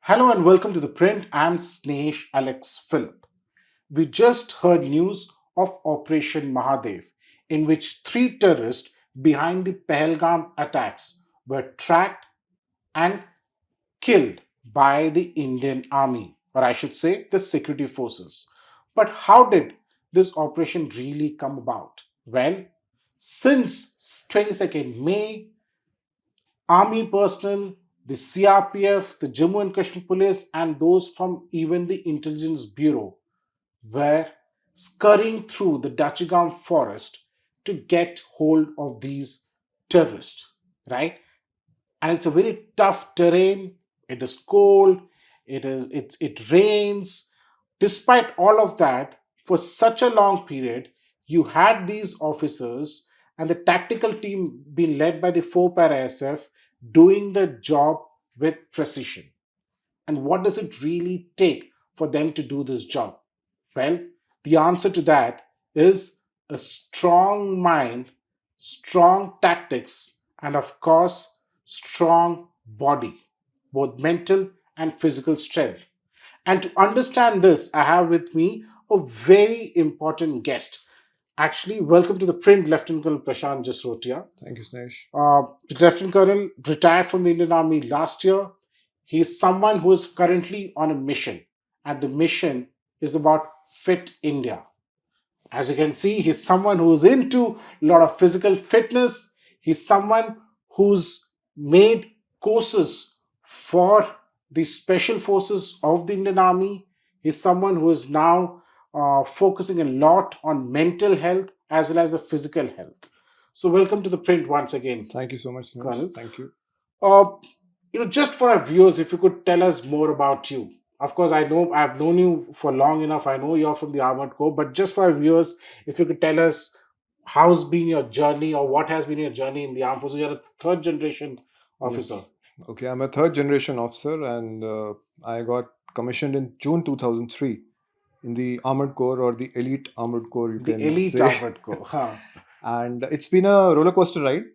Hello and welcome to The Print. I'm Snehesh Alex Philip. We just heard news of Operation Mahadev, in which three terrorists behind the Pahalgam attacks were tracked and killed by the Indian Army, or I should say, the security forces. But how did this operation really come about? Well, since 22nd May, Army personnel, the CRPF, the Jammu and Kashmir police, and those from even the Intelligence Bureau were scurrying through the Dachigam forest to get hold of these terrorists, right? And it's a very tough terrain. It is cold. It rains. Despite all of that, for such a long period, you had these officers and the tactical team being led by the 4 para SF doing the job with precision. And what does it really take for them to do this job? Well, the answer to that is a strong mind, strong tactics, and of course, strong body, both mental and physical strength. And to understand this, I have with me a very important guest. Actually, welcome to the print, Lt Col Prashant Jasrotia. Thank you, Snehesh. The Lieutenant Colonel retired from the Indian Army last year. He is someone who is currently on a mission, and the mission is about Fit India. As you can see, he's someone who's into a lot of physical fitness. He's someone who's made courses for the special forces of the Indian Army. He's someone who is now focusing a lot on mental health as well as the physical health. So, welcome to the print once again, Thank you so much, Snehesh. Colonel. Thank you. Uh, just for our viewers, if you could tell us more about you. Of course, I know I've known you for long enough. I know you're from the Armored Corps, but just for our viewers, if you could tell us how's been your journey or what has been your journey in the armed forces. You're a third generation officer. Yes. Okay, I'm a third generation officer and I got commissioned in June 2003 in the Armored Corps or the Elite Armored Corps, you The can elite say. Armored Corps. Huh. And it's been a roller coaster ride.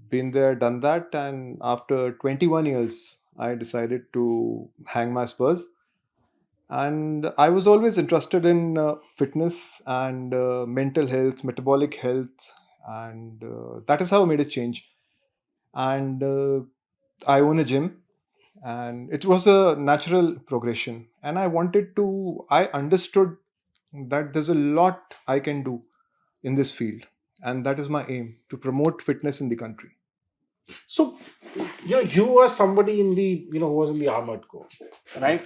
Been there, done that. And after 21 years, I decided to hang my spurs. And I was always interested in fitness and mental health, metabolic health. And that is how I made a change. And I own a gym, and it was a natural progression. And I understood that there's a lot I can do in this field, and that is my aim to promote fitness in the country. So, you were somebody in the, who was in the Armored Corps, right?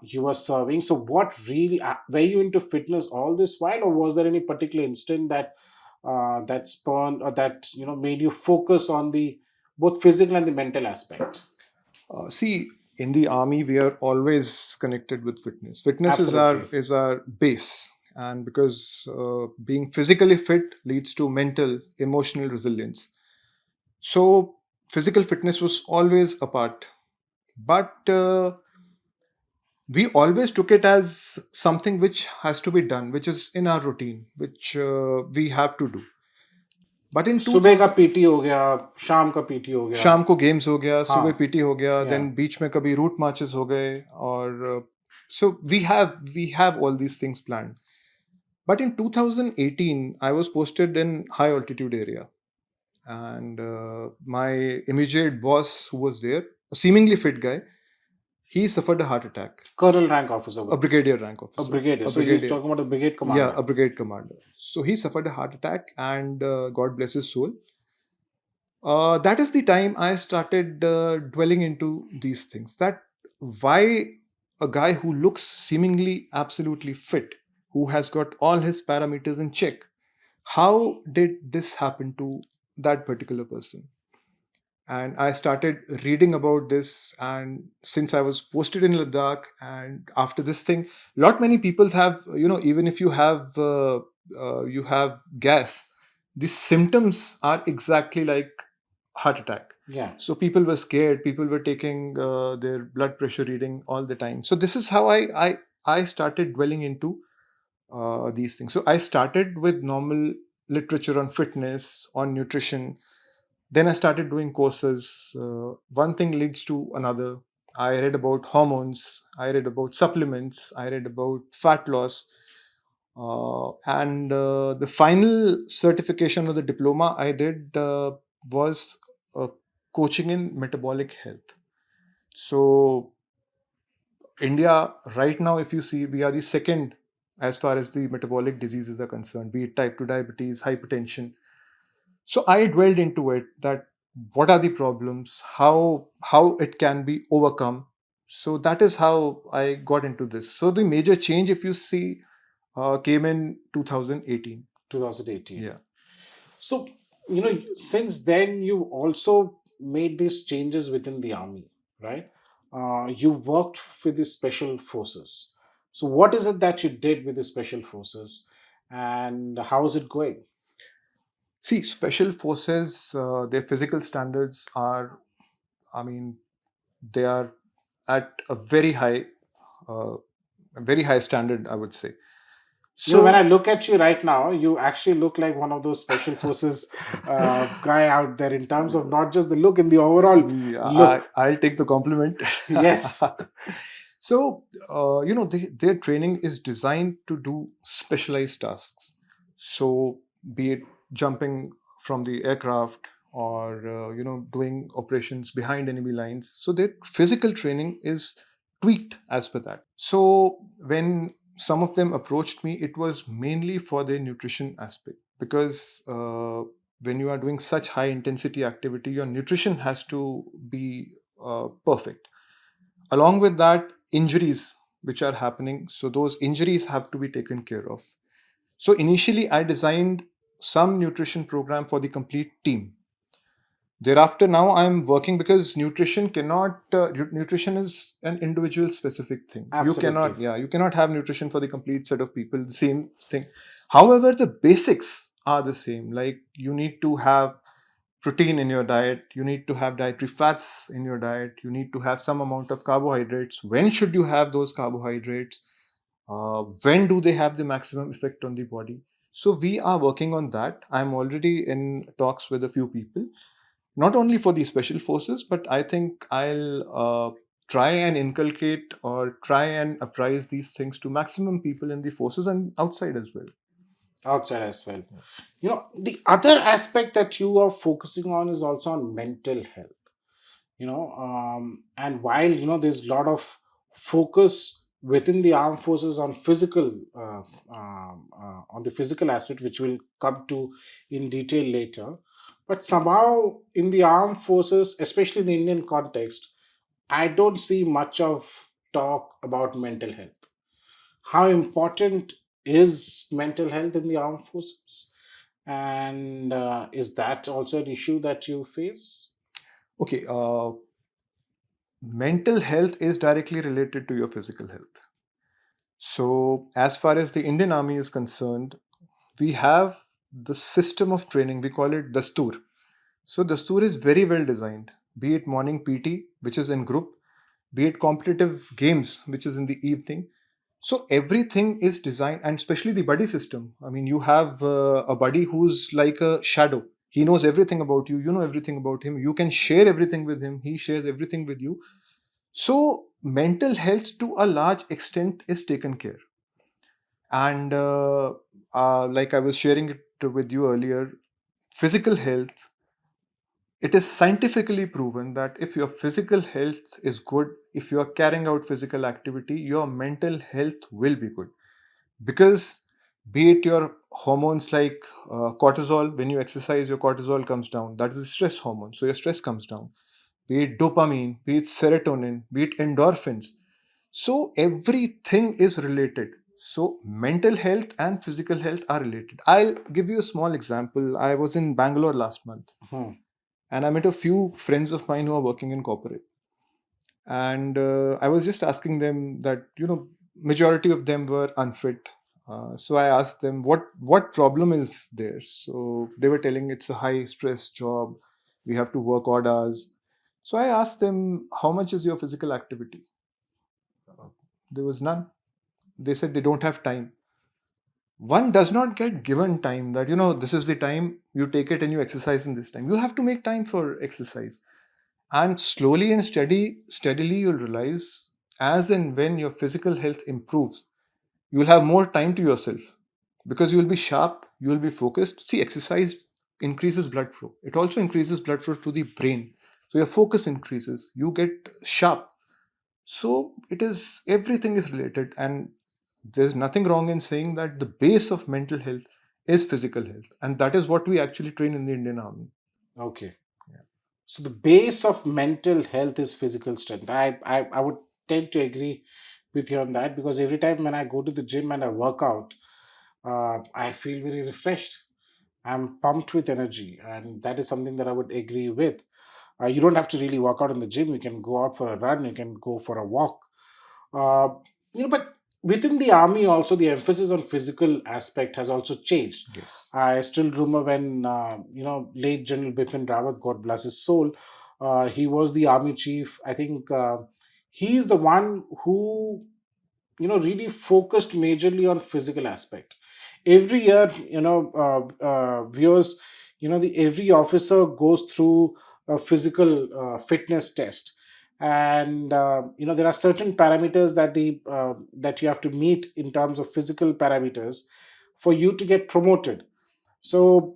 You were serving. So, what really were you into fitness all this while, or was there any particular instant that spawned or that made you focus on the both physical and the mental aspect? See, in the army, we are always connected with fitness. Fitness is our Absolutely. base, and because being physically fit leads to mental, emotional resilience. So physical fitness was always a part, but we always took it as something which has to be done, which is in our routine, which we have to do. But in सुबह का 2000, PT हो गया, शाम का PT हो गया. शाम को गेम्स हो गया, हाँ. सुबह पीटी हो गया, Yeah. देन बीच में कभी रूट मार्चेस हो गए, और so we have all these things planned. But in 2018, I was posted in high altitude area, and my immediate boss who was there, a seemingly fit guy, he suffered a heart attack. Colonel rank officer. A brigadier rank A officer. brigadier. A So you're brigadier. talking about a brigade Yeah, commander. a brigade commander. So he suffered a heart attack, and God bless his soul. That is the time I started dwelling into these things. That why a guy who looks seemingly absolutely fit, who has got all his parameters in check, how did this happen to that particular person? And I started reading about this. And since I was posted in Ladakh, and after this thing, lot many people have, even if you have gas, the symptoms are exactly like heart attack. Yeah. So people were scared. People were taking their blood pressure reading all the time. So this is how I started dwelling into these things. So I started with normal literature on fitness, on nutrition. Then I started doing courses. One thing leads to another. I read about hormones, I read about supplements, I read about fat loss. And the final certification of the diploma I did was uh, coaching in metabolic health. So, India, right now, if you see, we are the second as far as the metabolic diseases are concerned, be it type 2 diabetes, hypertension. So I dwelled into it, that what are the problems, how it can be overcome. So that is how I got into this. So the major change, if you see, came in 2018. 2018. Yeah. So, since then, you also made these changes within the army, right? You worked with the special forces. So, what is it that you did with the special forces, and how is it going? See, special forces, their physical standards are, I mean, they are at uh, a very high standard, I would say. When I So, look at you right now, you actually look like one of those special forces guy out there in terms of not just the look, in the overall yeah, look. I'll take the compliment. Yes, So, their training is designed to do specialized tasks. So, be it jumping from the aircraft, or doing operations behind enemy lines. So their physical training is tweaked as per that. So when some of them approached me, it was mainly for their nutrition aspect, because when you are doing such high intensity activity, your nutrition has to be perfect. Along with that, injuries which are happening, so those injuries have to be taken care of. So initially I designed some nutrition program for the complete team. Thereafter, now I'm working, because nutrition cannot nutrition is an individual specific thing. You absolutely. cannot, yeah, you cannot have nutrition for the complete set of people, the same thing. However, the basics are the same. Like, you need to have protein in your diet, you need to have dietary fats in your diet, you need to have some amount of carbohydrates. When should you have those carbohydrates? When do they have the maximum effect on the body? So we are working on that. I'm already in talks with a few people, not only for the special forces, but I think I'll try and inculcate, or try and apprise these things to maximum people in the forces and outside as well. Outside as well. The other aspect that you are focusing on is also on mental health. And while there's a lot of focus within the armed forces on on the physical aspect, which we'll come to in detail later, but somehow in the armed forces, especially in the Indian context, I don't see much of talk about mental health. How important is mental health in the armed forces, and is that also an issue that you face? Okay, mental health is directly related to your physical health. So, as far as the Indian Army is concerned, we have the system of training. We call it Dastur. So, Dastur is very well designed, be it morning PT, which is in group, be it competitive games, which is in the evening. So, everything is designed, and especially the buddy system. I mean, you have a buddy who's like a shadow. He knows everything about you, you know everything about him, you can share everything with him, he shares everything with you. So, mental health to a large extent is taken care. And like I was sharing it with you earlier, physical health, it is scientifically proven that if your physical health is good, if you are carrying out physical activity, your mental health will be good. Because, be it your hormones like cortisol, when you exercise, your cortisol comes down. That is a stress hormone. So your stress comes down. Be it dopamine, be it serotonin, be it endorphins. So everything is related. So mental health and physical health are related. I'll give you a small example. I was in Bangalore last month, Hmm. and I met a few friends of mine who are working in corporate. And I was just asking them that, majority of them were unfit. So I asked them what problem is there. So they were telling it's a high stress job. We have to work odd hours. So I asked them, how much is your physical activity? Uh, there was none. They said they don't have time. One does not get given time, that this is the time, you take it and you exercise in this time. You have to make time for exercise. And slowly and steadily, you'll realize as and when your physical health improves, you'll have more time to yourself because you'll be sharp, you'll be focused. See, exercise increases blood flow, it also increases blood flow to the brain. So your focus increases, you get sharp. So it is, everything is related, and there's nothing wrong in saying that the base of mental health is physical health, and that is what we actually train in the Indian Army. Okay. Yeah. So the base of mental health is physical strength. I would tend to agree with you on that, because every time when I go to the gym and I work out, I feel very refreshed. I'm pumped with energy, and that is something that I would agree with. You don't have to really work out in the gym. You can go out for a run. You can go for a walk. Uh, but within the army also, the emphasis on physical aspect has also changed. Yes. I still remember when late General Bipin Rawat, God bless his soul, he was the army chief. I think he's the one who really focused majorly on physical aspect. Every year, viewers, the every officer goes through a physical fitness test, and there are certain parameters that you have to meet in terms of physical parameters for you to get promoted. So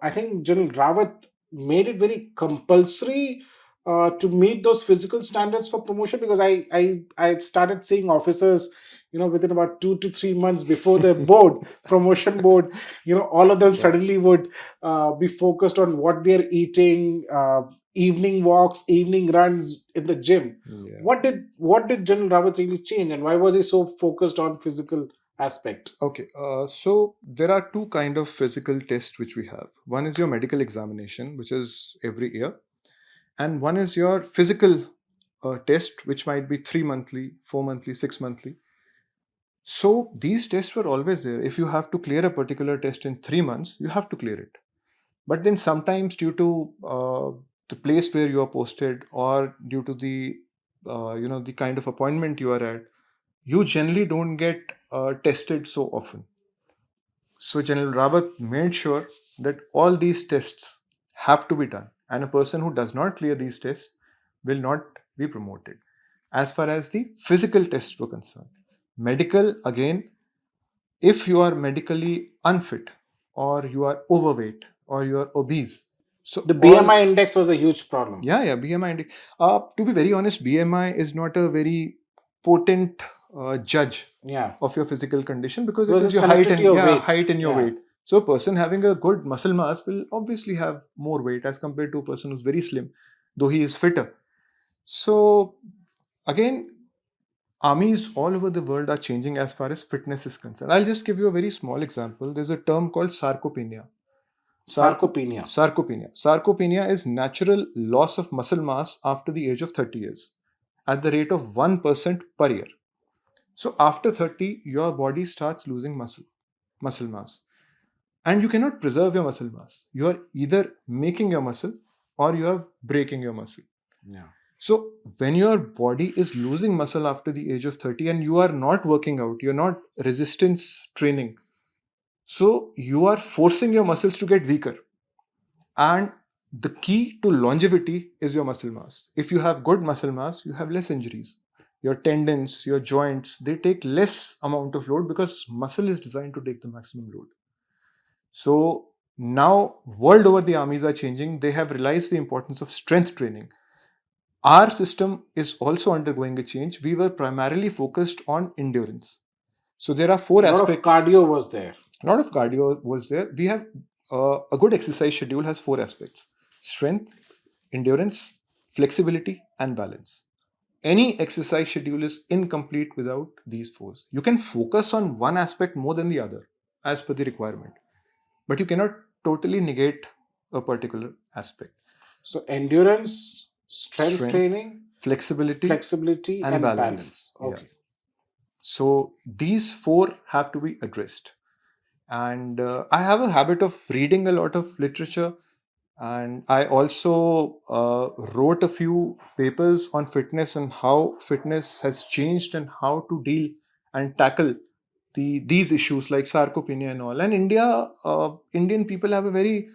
I think General Rawat made it very compulsory to meet those physical standards for promotion, because I started seeing officers, within about 2 to 3 months before the board promotion board, all of them Yeah. suddenly would be focused on what they're eating, evening walks, evening runs in the gym. Yeah. What did General Rawat really change, and why was he so focused on physical aspect? Okay, so there are two kind of physical tests which we have. One is your medical examination, which is every year, and one is your physical test, which might be 3 monthly, 4 monthly, 6 monthly. So these tests were always there. If you have to clear a particular test in 3 months, you have to clear it. But then sometimes, due to the place where you are posted, or due to the the kind of appointment you are at, you generally don't get tested so often. So General Rawat made sure that all these tests have to be done, and a person who does not clear these tests will not be promoted. As far as the physical tests were concerned, medical, again, if you are medically unfit, or you are overweight, or you are obese, so The all, BMI index was a huge problem. yeah, BMI. To be very honest, BMI is not a very potent judge Yeah, of your physical condition, because it because is it's your height connected to and, your yeah, weight. height and your Yeah. weight. So a person having a good muscle mass will obviously have more weight as compared to a person who's very slim, though he is fitter. So again, armies all over the world are changing as far as fitness is concerned. I'll just give you a very small example. There's a term called sarcopenia. Sarcopenia. Sarcopenia is natural loss of muscle mass after the age of 30 years at the rate of 1% per year. So after 30, your body starts losing muscle mass. And you cannot preserve your muscle mass. You are either making your muscle, or you are breaking your muscle. Yeah. So when your body is losing muscle after the age of 30 and you are not working out, you're not resistance training, so you are forcing your muscles to get weaker. And the key to longevity is your muscle mass. If you have good muscle mass, you have less injuries. Your tendons, your joints, they take less amount of load because muscle is designed to take the maximum load. So now, world over, the armies are changing. They have realized the importance of strength training. Our system is also undergoing a change. We were primarily focused on endurance. So there are four A lot of aspects. cardio was there. A lot of cardio was there. We have a good exercise schedule has four aspects: strength, endurance, flexibility, and balance. Any exercise schedule is incomplete without these four. You can focus on one aspect more than the other as per the requirement, but you cannot totally negate a particular aspect. So endurance, strength Strength, training, flexibility, flexibility, and and balance. balance. Yeah. Okay. So these four have to be addressed. And I have a habit of reading a lot of literature, and I also wrote a few papers on fitness and how fitness has changed and how to deal and tackle these issues like sarcopenia and all. And Indian people have a very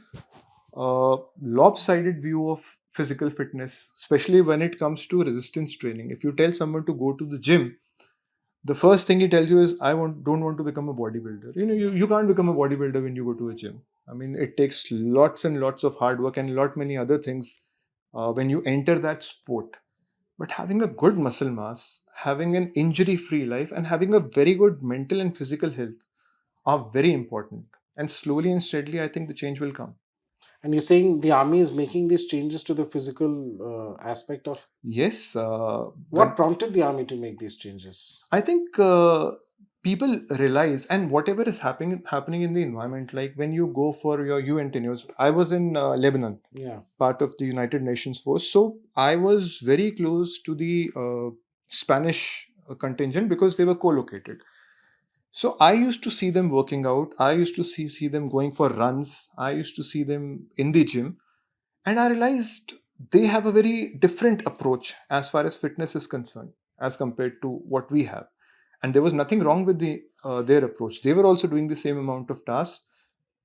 lopsided view of physical fitness, especially when it comes to resistance training. If you tell someone to go to the gym, the first thing he tells you is, don't want to become a bodybuilder. You can't become a bodybuilder when you go to a gym. I mean, it takes lots and lots of hard work and lot many other things when you enter that sport. But having a good muscle mass, having an injury free life, and having a very good mental and physical health are very important. And slowly and steadily, I think the change will come. And you're saying the army is making these changes to the physical aspect of Yes, what prompted the army to make these changes? I think people realize, and whatever is happening in the environment, like when you go for your UN tenures. I was in Lebanon, Yeah. part of the United Nations force, so I was very close to the Spanish contingent because they were co-located. So I used to see them working out. I used to see them going for runs. I used to see them in the gym, and I realized they have a very different approach as far as fitness is concerned as compared to what we have. And there was nothing wrong with their approach. They were also doing the same amount of tasks,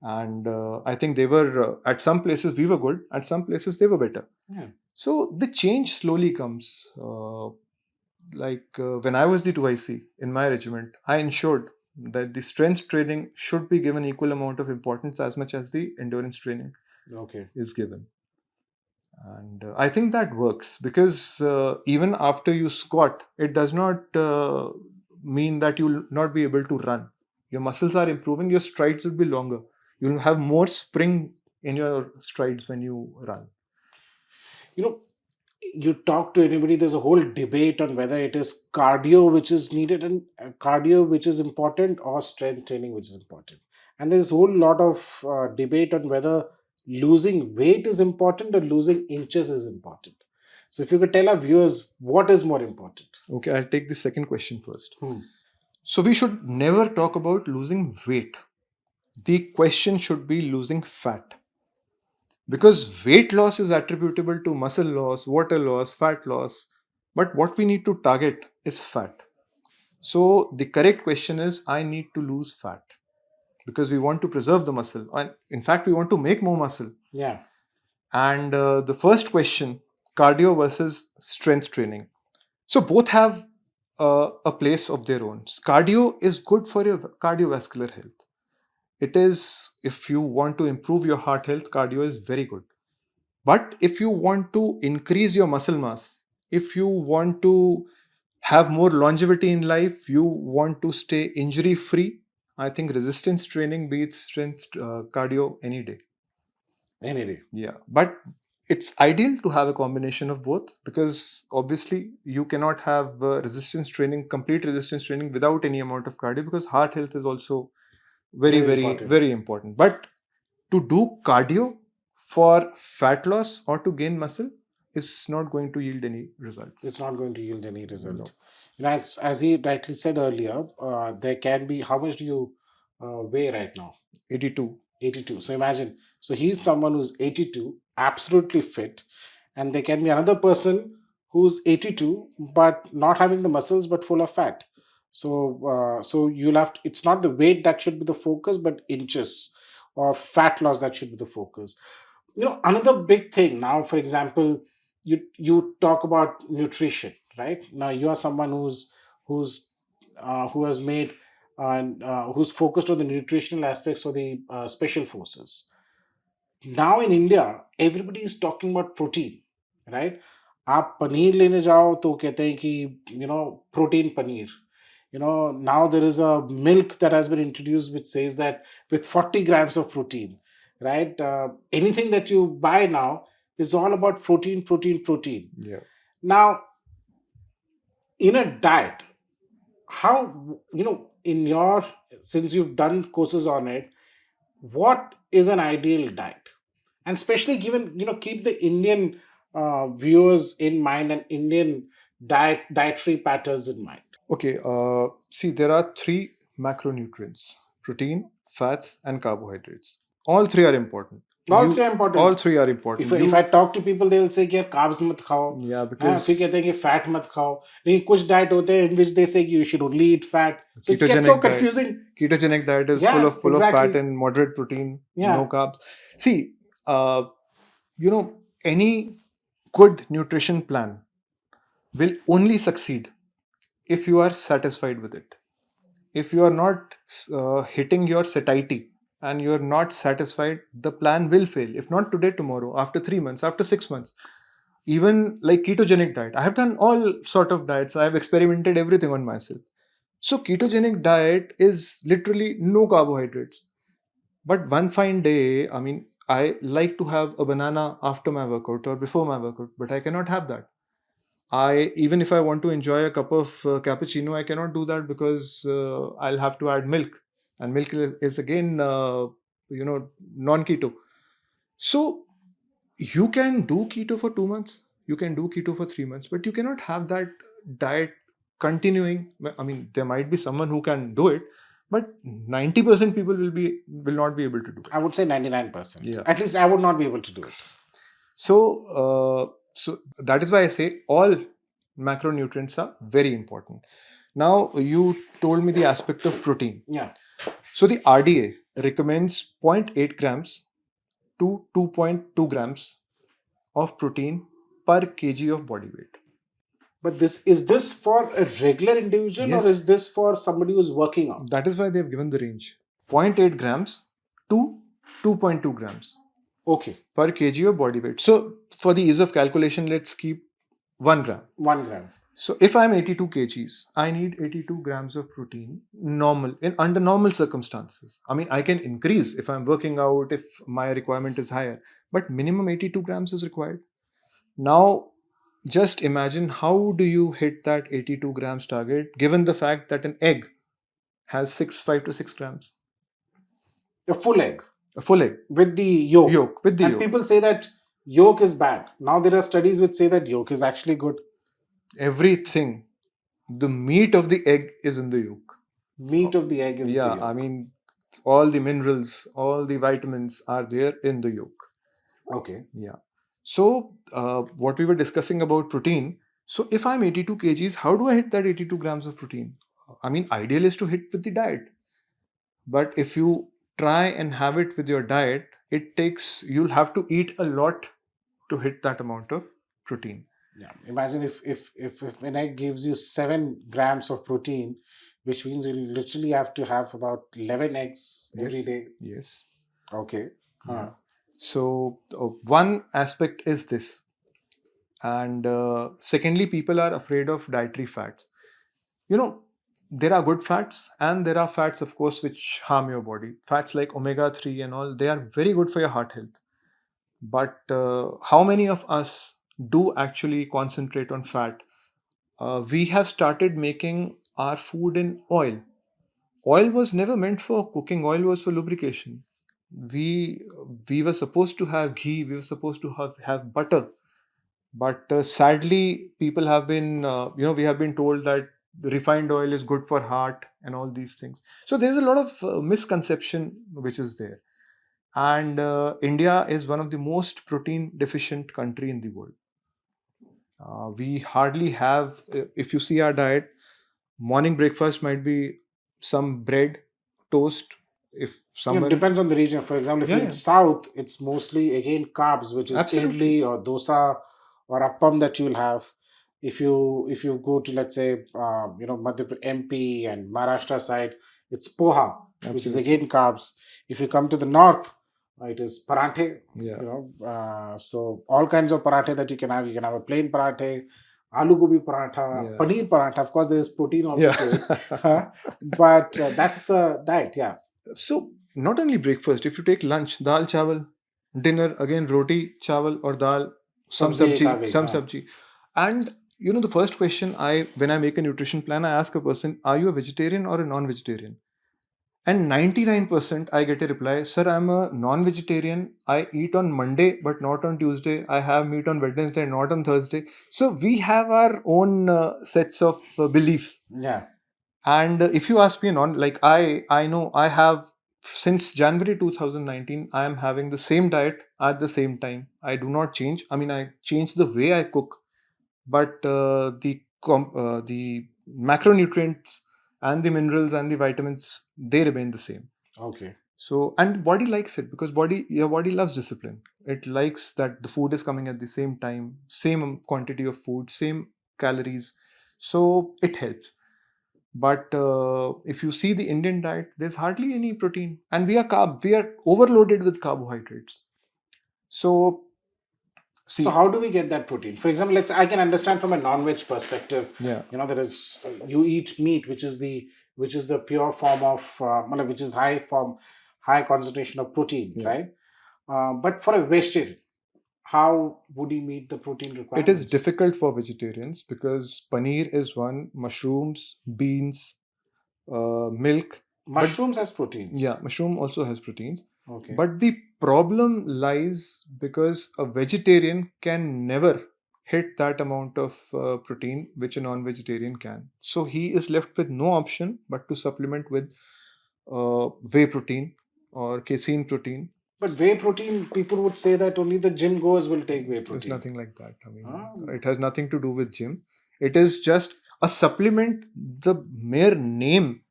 and I think they were at some places we were good, at some places they were better. Yeah. So the change slowly comes. When I was the 2IC in my regiment, I ensured that the strength training should be given equal amount of importance as much as the endurance training Okay. is given. And I think that works because even after you squat, it does not mean that you'll not be able to run. Your muscles are improving, your strides will be longer. You'll have more spring in your strides when you run. You know, you talk to anybody, there's a whole debate on whether it is cardio which is needed and cardio which is important or strength training which is important. And there's a whole lot of debate on whether losing weight is important or losing inches is important. So if you could tell our viewers what is more important. Okay, I'll take the second question first. Hmm. So we should never talk about losing weight. The question should be losing fat. Because weight loss is attributable to muscle loss, water loss, fat loss. But what we need to target is fat. So the correct question is, I need to lose fat because we want to preserve the muscle. And in fact, we want to make more muscle. Yeah. And the first question, cardio versus strength training. So both have a place of their own. Cardio is good for your cardiovascular health. It is, if you want to improve your heart health, cardio is very good. But if you want to increase your muscle mass, if you want to have more longevity in life, you want to stay injury free, I think resistance training beats strength cardio any day. Any day. Yeah, but it's ideal to have a combination of both because obviously you cannot have resistance training, complete resistance training without any amount of cardio because heart health is also very, Very very, important. very important. But to do cardio for fat loss or to gain muscle is not going to yield any results. It's not going to yield any No. result. You know, as he rightly said earlier, there can be, how much do you weigh right now? 82. 82. So imagine, so he's someone who's 82, absolutely fit, and there can be another person who's 82 but not having the muscles but full of fat. So you'll have to, it's not the weight that should be the focus, but inches or fat loss that should be the focus. You know, another big thing now, for example, you talk about nutrition, right? Now you are someone who's who has made and who's focused on the nutritional aspects for the special forces. Now in India everybody is talking about protein, right? आप पनीर लेने जाओ तो कहते हैं कि protein paneer. Now there is a milk that has been introduced which says that with 40 grams of protein, right? Anything that you buy now is all about protein, protein, protein. Yeah. Now, in a diet, how, in your, since you've done courses on it, what is an ideal diet? And especially given, keep the Indian viewers in mind and Indian dietary patterns in mind. Okay. See, there are three macronutrients: protein, fats, and carbohydrates. All three are important. All three are important. All three are important. If I talk to people, they will say कि यार carbs मत खाओ. Yeah, हाँ, because फिर कहते हैं कि fat मत खाओ. लेकिन कुछ diet होते हैं in which they say कि you should only eat fat. So it gets so ketogenic diet. confusing. Ketogenic diet is Yeah, full of exactly. fat and moderate protein, Yeah. no carbs. See, uh, any good nutrition plan will only succeed if you are satisfied with it. If you are not hitting your satiety and you are not satisfied, the plan will fail. If not today, tomorrow, after 3 months, after 6 months. Even like ketogenic diet, I have done all sort of diets. I have experimented everything on myself. So ketogenic diet is literally no carbohydrates. But one fine day, I mean, I like to have a banana after my workout or before my workout, but I cannot have that. I even if I want to enjoy a cup of cappuccino, I cannot do that because I'll have to add milk, and milk is again non keto. So you can do keto for 2 months, you can do keto for 3 months, but you cannot have that diet continuing. I mean, there might be someone who can do it, but 90% people will not be able to do it. I would say 99%. Yeah. At least I would not be able to do it. So that is why I say all macronutrients are very important. Now you told me the aspect of protein. Yeah. So the RDA recommends 0.8 grams to 2.2 grams of protein per kg of body weight. But this for a regular individual, or Yes. is this for somebody who's working out? That is why they have given the range 0.8 grams to 2.2 grams Okay, per kg of body weight. So for the ease of calculation, let's keep 1 gram. 1 gram. So if I'm 82 kgs, I need 82 grams of protein normal in under normal circumstances. I mean, I can increase if I'm working out, if my requirement is higher, but minimum 82 grams is required. Now, just imagine how do you hit that 82 grams target given the fact that an egg has 5 to 6 grams. A full egg A full egg with the yolk. with the And yolk. people say that yolk is bad. Now there are studies which say that yolk is actually good. Everything, the meat of the egg is in the yolk. Meat of the egg is in the Yeah, yolk. I mean, all the minerals, all the vitamins are there in the yolk. Okay. Yeah. So, what we were discussing about protein. So, if I'm 82 kgs, how do I hit that 82 grams of protein? I mean, ideal is to hit with the diet. But if you try and have it with your diet, you'll have to eat a lot to hit that amount of protein. Yeah. Imagine if an egg gives you 7 grams of protein, which means you literally have to have about 11 eggs every day. Yes. Okay. Yeah. So, one aspect is this. And secondly, people are afraid of dietary fats. You know, there are good fats and there are fats, of course, which harm your body. Fats like omega 3 and all, they are very good for your heart health. But how many of us do actually concentrate on fat? We have started making our food in oil. Oil was never meant for cooking, oil was for lubrication. We, we were supposed to have ghee, we were supposed to have butter. But sadly, people have been, we have been told that refined oil is good for heart and all these things. So there's a lot of misconception which is there. And India is one of the most protein deficient country in the world. We hardly have, if you see our diet, morning breakfast might be some bread, toast. If someone Depends on the region. For example, if Yeah, you're in yeah. South, it's mostly again carbs, which is Absolutely. idli or dosa or appam that you'll have. If you go to, let's say, MP and Maharashtra side, it's poha, which is Absolutely. again carbs. If you come to the north, it is paranthe. Yeah. So all kinds of parathe that you can have. You can have a plain parathe, aloo gobi paratha, Yeah. paneer paratha. Of course, there is protein also to it, Yeah. but that's the diet. Yeah. So not only breakfast, if you take lunch, dal chawal, dinner again roti chawal or dal, some Sabzi ek aa sabji, gayi, some हाँ. sabji. And the first question when I make a nutrition plan, I ask a person, are you a vegetarian or a non-vegetarian? And 99% I get a reply, sir, I'm a non-vegetarian. I eat on Monday, but not on Tuesday. I have meat on Wednesday, not on Thursday. So we have our own sets of beliefs. Yeah. And if you ask me like I know I have since January 2019, I am having the same diet at the same time. I do not change. I mean, I change the way I cook, but the macronutrients and the minerals and the vitamins, they remain the same. Okay. So, and body likes it because your body loves discipline. It likes that the food is coming at the same time, same quantity of food, same calories. So it helps. But if you see the Indian diet, there's hardly any protein, and we are overloaded with carbohydrates. So So see, how do we get that protein? For example, I can understand from a non-veg perspective. yeah, There is you eat meat, which is the pure form of which is high concentration of protein, yeah, right? But for a vegetarian, how would he meet the protein it is requirements? difficult for vegetarians because paneer is one, mushrooms, beans, milk, but Mushrooms has proteins. yeah, mushroom also has proteins. Okay. But the problem lies because a vegetarian can never hit that amount of protein which a non-vegetarian can. So he is left with no option but to supplement with whey protein or casein protein. But whey protein, people would say that only the gym goers will take whey There's protein. nothing like that. I mean, Ah, it has nothing to do with gym. It is just a supplement. The mere name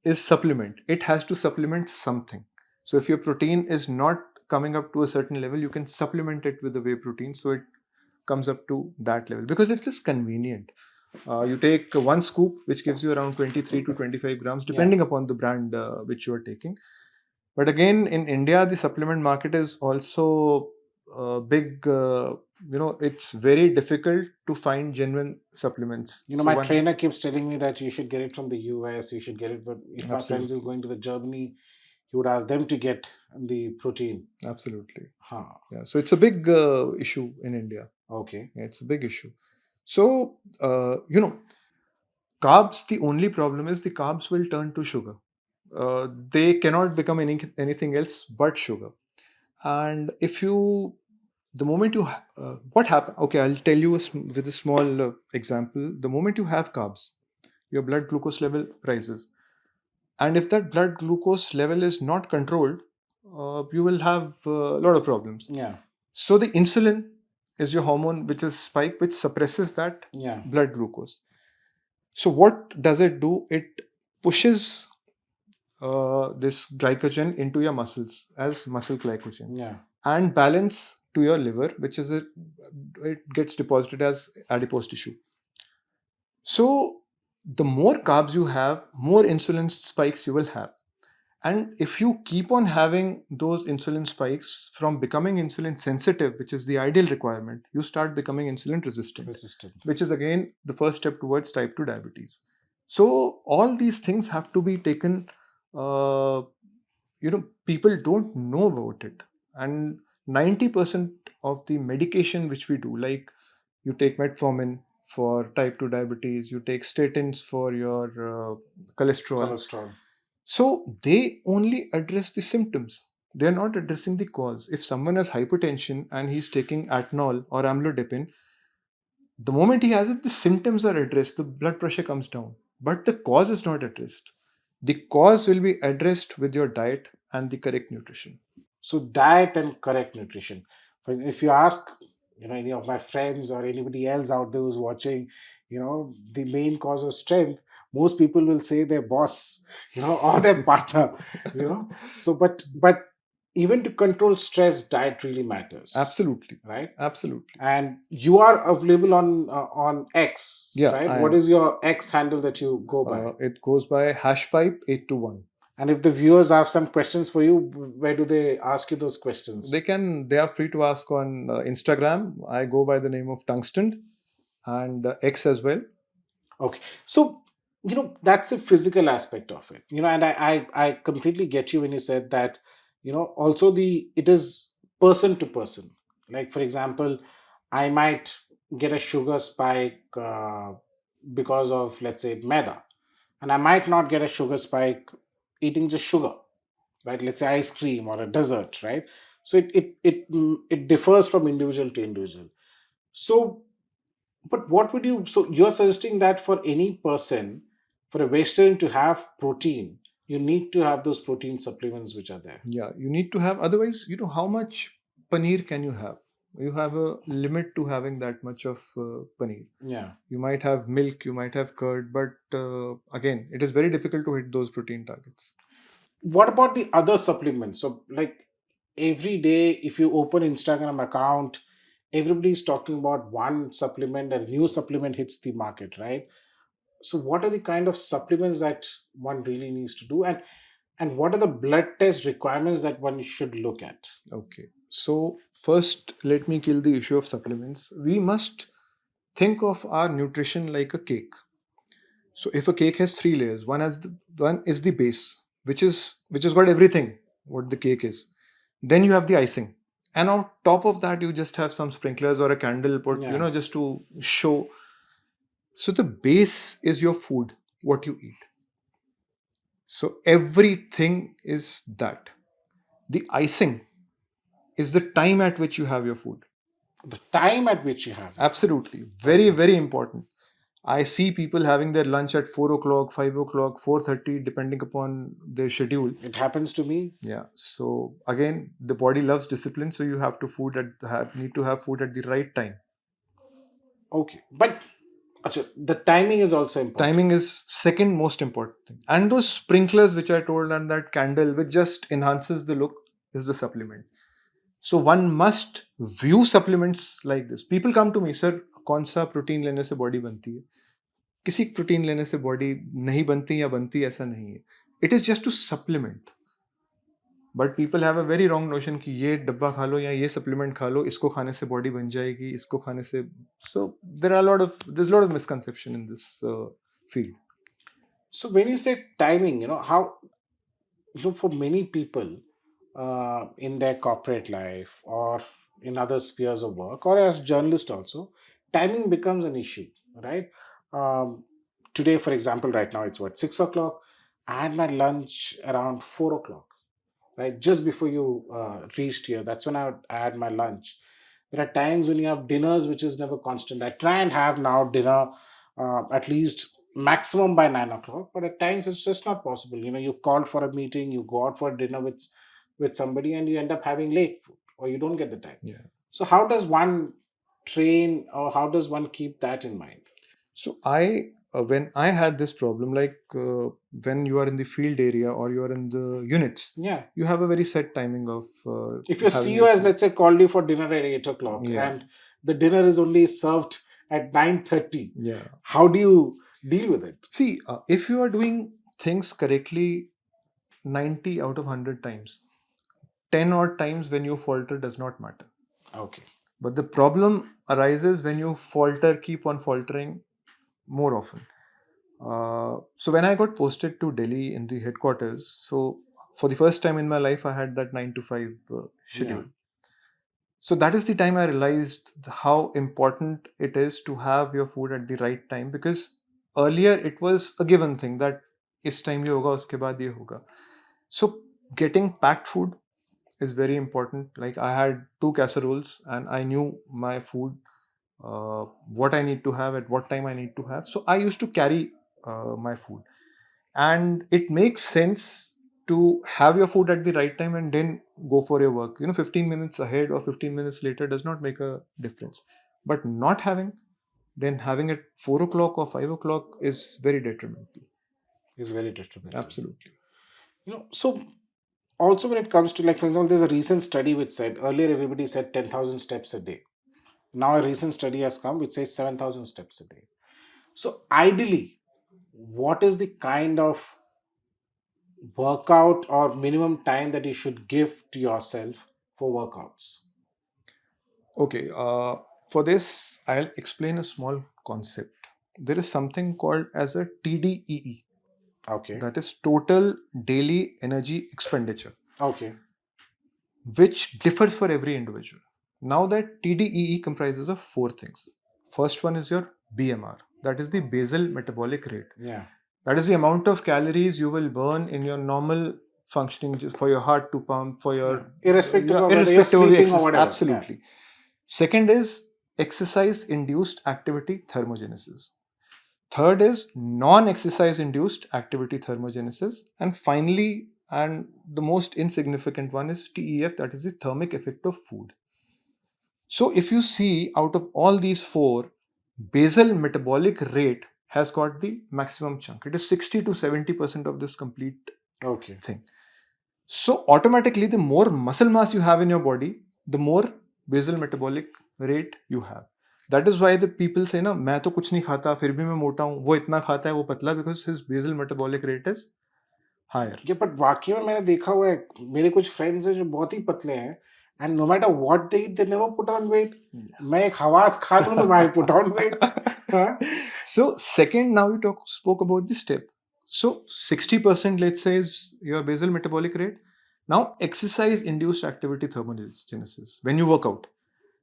is supplement. It has to supplement something. So if your protein is not coming up to a certain level, you can supplement it with the whey protein so it comes up to that level because it is convenient. You take one scoop, which gives you around 23 to 25 grams, yeah. depending upon the brand which you are taking. But again, in India, the supplement market is also big. It's very difficult to find genuine supplements. So My one, trainer keeps telling me that you should get it from the US, you should get it. But if my friends is absolutely, going to the Germany, he would ask them to get the protein. absolutely. Huh. Yeah, so it's a big issue in India. Okay. Yeah, it's a big issue. So, carbs, the only problem is the carbs will turn to sugar. They cannot become anything else but sugar. And if you, the moment you, what happen? Okay, I'll tell you with a small example. The moment you have carbs, your blood glucose level rises. And if that blood glucose level is not controlled, you will have a lot of problems. Yeah. So the insulin is your hormone which is spike which suppresses that Yeah. blood glucose. So what does it do? It pushes this glycogen into your muscles as muscle glycogen Yeah. and balance to your liver, which is it gets deposited as adipose tissue. So the more carbs you have, more insulin spikes you will have. And if you keep on having those insulin spikes from becoming insulin sensitive, which is the ideal requirement, you start becoming insulin resistant, Resistant. which is again the first step towards type 2 diabetes. So, all these things have to be taken, uh, people don't know about it. And 90% of the medication which we do, like you take metformin for type 2 diabetes, you take statins for your cholesterol, Cholesterol. so they only address the symptoms. They're not addressing the cause. If someone has hypertension and he's taking Atenol or amlodipine, the moment he has it, the symptoms are addressed, the blood pressure comes down. But the cause is not addressed. The cause will be addressed with your diet and the correct nutrition. So diet and correct nutrition. If you ask, any of my friends or anybody else out there who's watching, the main cause of strength, most people will say their boss, or their partner, So, but even to control stress, diet really matters, Absolutely. right? Absolutely. And you are available on X, Yeah, right? I What am. is your X handle that you go by? It goes by hashpipe821. And if the viewers have some questions for you, where do they ask you those questions? They are free to ask on Instagram. I go by the name of Tungsten and X as well. Okay. So, that's the physical aspect of it. And I completely get you when you said that, also it is person to person. Like, for example, I might get a sugar spike because of, let's say, maida, and I might not get a sugar spike eating just sugar, right? Let's say ice cream or a dessert, right? So it differs from individual to individual. So, but what would you? So you're suggesting that for any person, for a vegetarian to have protein, you need to have those protein supplements which are there. Yeah, you need to have, otherwise, how much paneer can you have? You have a limit to having that much of paneer. Yeah. You might have milk, you might have curd, but again, it is very difficult to hit those protein targets. What about the other supplements? So, like every day, if you open Instagram account, everybody's talking about one supplement, a new supplement hits the market, right? So, what are the kind of supplements that one really needs to do, and what are the blood test requirements that one should look at? Okay. So first, let me kill the issue of supplements. We must think of our nutrition like a cake. So if a cake has three layers, one is the base, which has got everything what the cake is. Then you have the icing, and on top of that, you just have some sprinklers or a candle put, Yeah, just to show. So the base is your food, what you eat. So everything is that. The icing is the time at which you have your food. the time at which you have your food. Absolutely. Very, Okay, very important. I see people having their lunch at 4 o'clock, 5 o'clock, 4:30, depending upon their schedule. it happens to me. Yeah. So again, the body loves discipline, so you have to need to have food at the right time. Okay, but acha, the timing is also important. Timing is second most important thing. And those sprinklers which I told and that candle which just enhances the look is the supplement. So one must view supplements like this. People come to me, sir, कौन सा protein लेने से body बनती है? किसी protein लेने से body नहीं बनती या बनती ऐसा नहीं है. It is just to supplement. But people have a very wrong notion कि ये डब्बा खा लो या ये सप्लीमेंट खा लो, इसको खाने से बॉडी बन जाएगी, इसको खाने से. So there lot of misconception in this field. So when you say timing, how, for many people in their corporate life or in other spheres of work or as journalists also, timing becomes an issue, right? Um, Today, for example, right now it's what, 6 o'clock. I had my lunch around 4 o'clock, right? Just before you reached here, that's when I had my lunch. There are times when you have dinners, which is never constant. I try and have now dinner at least maximum by 9 o'clock, but at times it's just not possible. You called for a meeting, you go out for dinner with somebody, and you end up having late food, or you don't get the time. Yeah. So how does one train, or how does one keep that in mind? So when I had this problem, like when you are in the field area or you are in the units, Yeah. you have a very set timing of If your having CEO your has, food. let's say, called you for dinner at 8 o'clock, Yeah. and the dinner is only served at 9:30, Yeah. how do you deal with it? See, if you are doing things correctly 90 out of 100 times, 10 odd times when you falter does not matter. Okay. But the problem arises when you falter, keep on faltering more often. So when I got posted to Delhi in the headquarters, so for the first time in my life, I had that 9 to 5 schedule. Yeah. So that is the time I realized how important it is to have your food at the right time, because earlier it was a given thing that इस time ये होगा उसके बाद ये होगा. So getting packed food is very important. Like I had 2 casseroles and I knew my food, what I need to have at what time I need to have. So I used to carry my food, and it makes sense to have your food at the right time and then go for your work. 15 minutes ahead or 15 minutes later does not make a difference. But not having, then having it 4 o'clock or 5 o'clock is very detrimental. Is very detrimental. Absolutely. So also when it comes to, like, for example, there's a recent study which said earlier everybody said 10,000 steps a day. Now a recent study has come which says 7,000 steps a day. So ideally, what is the kind of workout or minimum time that you should give to yourself for workouts? Okay, for this, I'll explain a small concept. There is something called as a TDEE, Okay. that is total daily energy expenditure, Okay. which differs for every individual. Now, that TDEE comprises of 4 things. First one is your BMR, that is the basal metabolic rate. Yeah. That is the amount of calories you will burn in your normal functioning, just for your heart to pump, for your Irrespective of whether you're irrespective of sleeping or exercise. whatever. Absolutely. Second is exercise induced activity thermogenesis. Third is non exercise induced activity thermogenesis. And finally, and the most insignificant one, is TEF, that is the thermic effect of food. So, if you see, out of all these four, basal metabolic rate has got the maximum chunk. It is 60 to 70% of this complete Okay. thing. So automatically, the more muscle mass you have in your body, the more basal metabolic rate you have. That is why the people say ना मैं तो कुछ नहीं खाता फिर भी मैं मोटा हूँ, वो इतना खाता है वो पतला, because his basal metabolic rate is higher. ये बट वाकई में मैंने देखा हुआ है, मेरे कुछ फ्रेंड्स हैं जो बहुत ही पतले हैं, and no matter what they eat they never put on weight. मैं एक हवास खा लूं तो I put on weight. So second, now you spoke about the step. So 60%, let's say, is your basal metabolic rate. Now exercise induced activity thermogenesis. When you work out,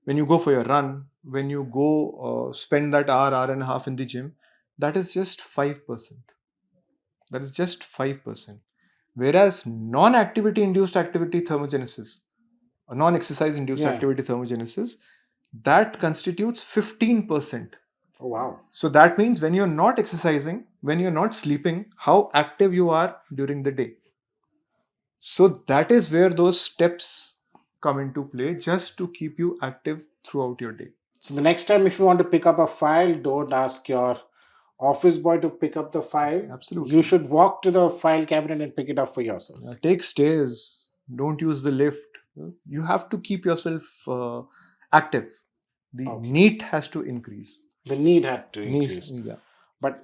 when you go for your run, when you go spend that hour and a half in the gym, that is just 5%. That is just 5%. Whereas non-activity induced activity thermogenesis, or non-exercise induced Yeah. activity thermogenesis, that constitutes 15%. Oh wow. So that means when you're not exercising, when you're not sleeping, how active you are during the day. So that is where those steps come into play, just to keep you active throughout your day. So the next time if you want to pick up a file, don't ask your office boy to pick up the file. Absolutely. You should walk to the file cabinet and pick it up for yourself. Take stairs. Don't use the lift. You have to keep yourself active. The need has to increase. The need had to increase. Yeah. But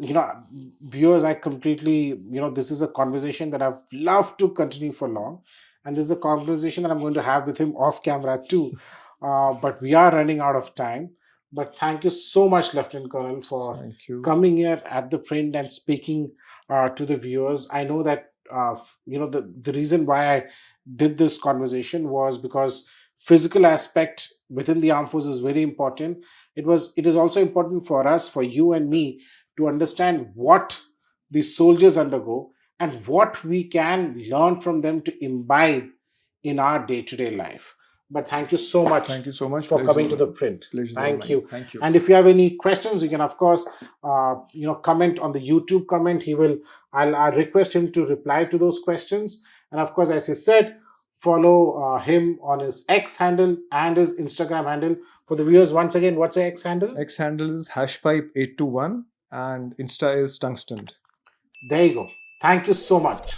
viewers, I completely, this is a conversation that I've loved to continue for long, and this is a conversation that I'm going to have with him off camera too. But we are running out of time. But thank you so much, Lieutenant Colonel, for coming here at the print and speaking to the viewers. I know that the reason why I did this conversation was because physical aspect within the armed forces is very important. It is also important for us, for you and me, to understand what the soldiers undergo and what we can learn from them to imbibe in our day-to-day life. But thank you so much. Thank you so much for coming to the print. Thank you. Thank you. And if you have any questions, you can of course comment on the YouTube comment. I'll request him to reply to those questions. And of course, as he said, follow him on his X handle and his Instagram handle. For the viewers, once again, what's the X handle? X handle is hashpipe821 and Insta is tungsten. There you go. Thank you so much.